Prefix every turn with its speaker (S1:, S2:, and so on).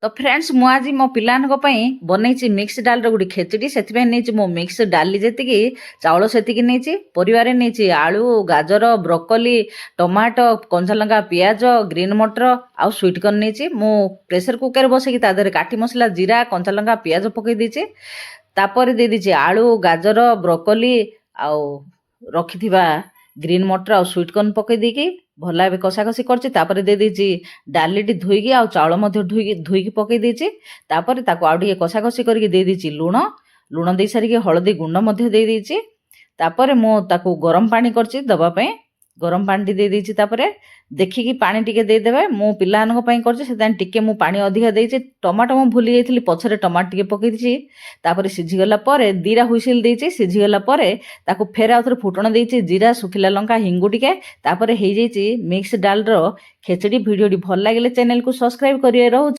S1: तो फ्रेंड्स मु आज मो पिलानक पई बनैछि मिक्स डाल रो गुडी खेचड़ी सेति नैछि मो मिक्स डाली जेतिकी चाउल सेतिकी नैछि परिवार नैछि आलू गाजर ब्रोकोली टमाटो कंचा लंका पियाज ग्रीन मटर आउ स्वीट कॉर्न नैछि मु प्रेशर कुकर बसैकी ता देहरे काठी मसला जीरा कंचा लंका पियाज पकै देछि तापर दे देछि आलू गाजर ब्रोकोली आउ रखिथिबा ग्रीन मटर आउ स्वीट कॉर्न पकै देकी भल भाव कषा कषि कर दे देछि डालीटी धोईकी आउ चाउल मध्य धोईकी पकै देछि तापर ताको आउ टिके कषा कषि करके दे देछि लुण दे सारिकी हळदी गुंड मध्य दे देछि तापर मो ताको गरम पानी करछि दबा पई गरम पानी दे देछि तापर देखिकी पानी टिके दे देबे मो पिलानक पई करछि सेदान टिके मु पानी अधिका देछि टमाटो मु भूली जाइथिली पछरे टमाटो टिके पकै देछि तापर सिझी गला परे दीरा हुइसिल देछि सिझी गला परे ताको फेर आउथरे फुटण देछि जीरा सुखिला लंका हिंगु टिके तापर हेइ जाइछि मिक्स डाल रो खेचड़ी वीडियोटी भल लागिले चैनल को सब्सक्राइब करिए रहू।